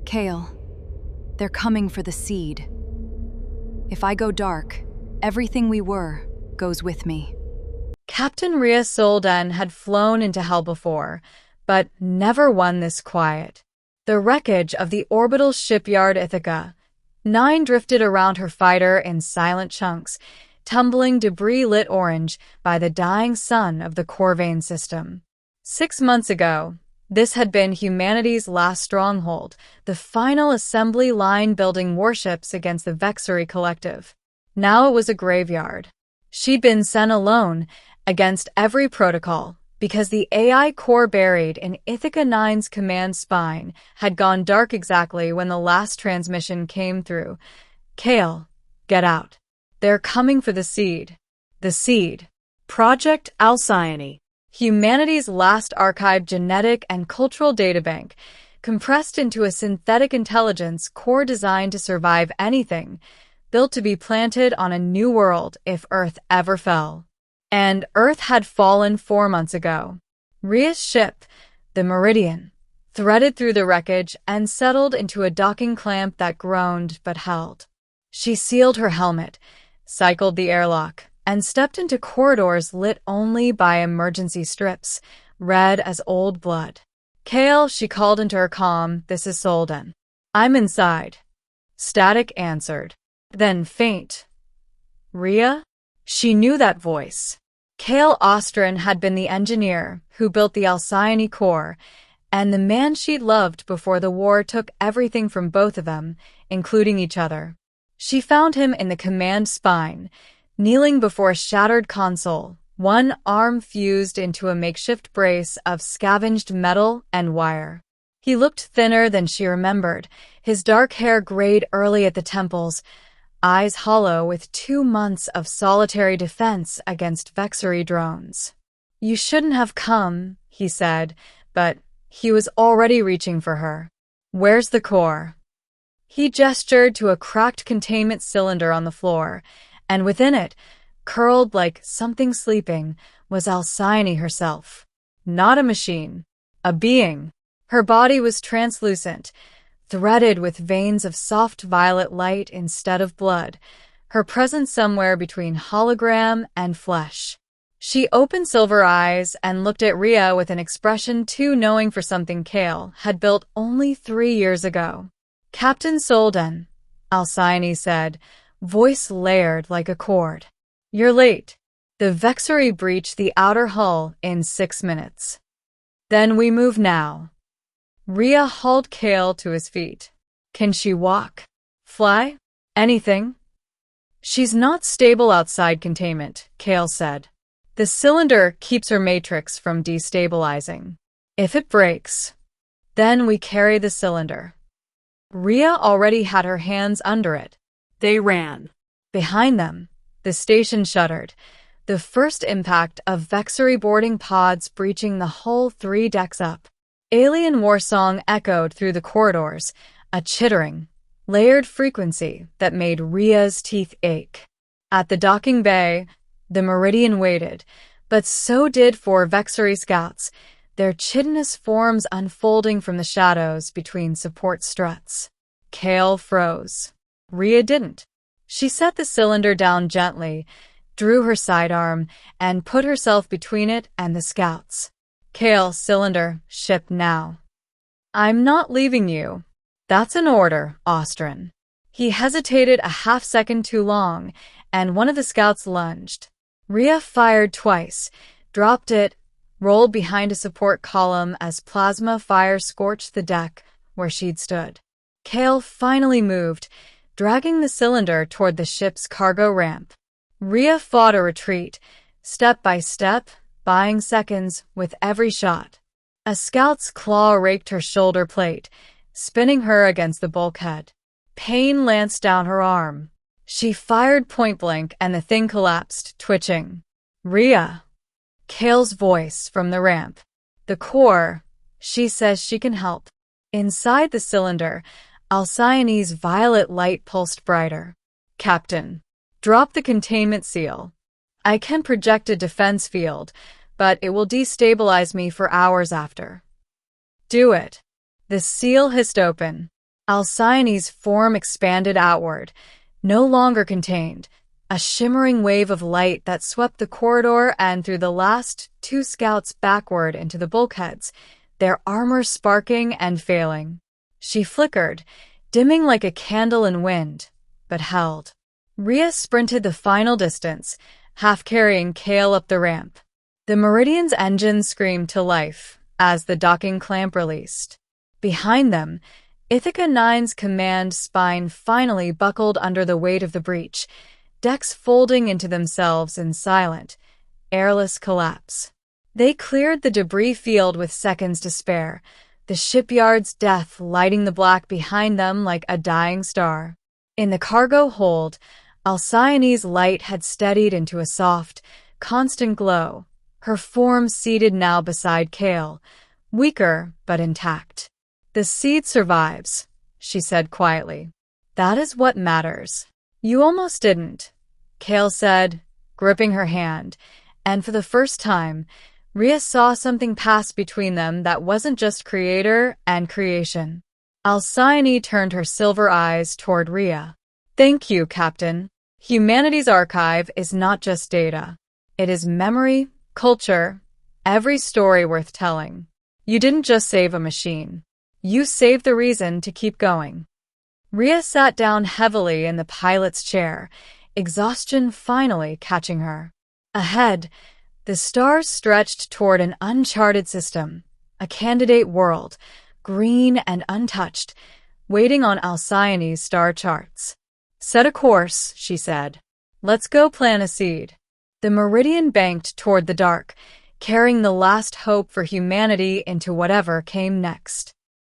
Kale, they're coming for the seed. If I go dark, everything we were goes with me. Captain Rhea Solden had flown into hell before, but never won this quiet. The wreckage of the orbital shipyard Ithaca. 9 drifted around her fighter in silent chunks, tumbling debris lit orange by the dying sun of the Corvain system. 6 months ago, this had been humanity's last stronghold, the final assembly line building warships against the Vexari Collective. Now it was a graveyard. She'd been sent alone, against every protocol, because the AI core buried in Ithaca 9's command spine had gone dark exactly when the last transmission came through. Kale, get out. They're coming for the seed. The seed. Project Alcyone. Humanity's last archived genetic and cultural databank, compressed into a synthetic intelligence core designed to survive anything, built to be planted on a new world if Earth ever fell. And Earth had fallen 4 months ago. Rhea's ship, the Meridian, threaded through the wreckage and settled into a docking clamp that groaned but held. She sealed her helmet, cycled the airlock, and stepped into corridors lit only by emergency strips, red as old blood. Kale, she called into her comm, this is Solden. I'm inside. Static answered. Then faint. Rhea? She knew that voice. Kale Ostrin had been the engineer who built the Alcyone core, and the man she'd loved before the war took everything from both of them, including each other. She found him in the command spine, kneeling before a shattered console, one arm fused into a makeshift brace of scavenged metal and wire. He looked thinner than she remembered, his dark hair grayed early at the temples, eyes hollow with 2 months of solitary defense against Vexari drones. You shouldn't have come, he said, but he was already reaching for her. Where's the core? He gestured to a cracked containment cylinder on the floor, and within it, curled like something sleeping, was Alcyone herself. Not a machine, a being. Her body was translucent, threaded with veins of soft violet light instead of blood, her presence somewhere between hologram and flesh. She opened silver eyes and looked at Rhea with an expression too knowing for something Kale had built only 3 years ago. Captain Solden, Alcyone said, voice layered like a cord. You're late. The Vexari breached the outer hull in 6 minutes. Then we move now. Rhea hauled Kale to his feet. Can she walk? Fly? Anything? She's not stable outside containment, Kale said. The cylinder keeps her matrix from destabilizing. If it breaks, then we carry the cylinder. Rhea already had her hands under it. They ran. Behind them, the station shuddered, the first impact of Vexari boarding pods breaching the hull 3 decks up. Alien war song echoed through the corridors, a chittering, layered frequency that made Rhea's teeth ache. At the docking bay, the Meridian waited, but so did 4 Vexari scouts, their chitinous forms unfolding from the shadows between support struts. Kale froze. Rhea didn't. She set the cylinder down gently, drew her sidearm, and put herself between it and the scouts. Kale, cylinder, ship now. I'm not leaving you. That's an order, Ostrin. He hesitated a half-second too long, and one of the scouts lunged. Rhea fired twice, dropped it, rolled behind a support column as plasma fire scorched the deck where she'd stood. Kale finally moved, dragging the cylinder toward the ship's cargo ramp. Rhea fought a retreat, step by step, buying seconds with every shot. A scout's claw raked her shoulder plate, spinning her against the bulkhead. Pain lanced down her arm. She fired point blank and the thing collapsed, twitching. Rhea. Kale's voice from the ramp. The core. She says she can help. Inside the cylinder, Alcyone's violet light pulsed brighter. Captain. Drop the containment seal. I can project a defense field, but it will destabilize me for hours after. Do it. The seal hissed open. Alcyone's form expanded outward, no longer contained, a shimmering wave of light that swept the corridor and through the last 2 scouts backward into the bulkheads, their armor sparking and failing. She flickered, dimming like a candle in wind, but held. Rhea sprinted the final distance, half carrying Kale up the ramp. The Meridian's engine screamed to life as the docking clamp released. Behind them, Ithaca 9's command spine finally buckled under the weight of the breach, decks folding into themselves in silent, airless collapse. They cleared the debris field with seconds to spare, the shipyard's death lighting the black behind them like a dying star. In the cargo hold, Alcyone's light had steadied into a soft, constant glow, her form seated now beside Kale, weaker but intact. "The seed survives," she said quietly. "That is what matters." "You almost didn't," Kale said, gripping her hand, and for the first time, Rhea saw something pass between them that wasn't just creator and creation. Alcyone turned her silver eyes toward Rhea. "Thank you, Captain. Humanity's archive is not just data. It is memory, culture, every story worth telling. You didn't just save a machine. You saved the reason to keep going." Rhea sat down heavily in the pilot's chair, exhaustion finally catching her. Ahead, the stars stretched toward an uncharted system, a candidate world, green and untouched, waiting on Alcyone's star charts. "Set a course," she said. "Let's go plant a seed." The Meridian banked toward the dark, carrying the last hope for humanity into whatever came next.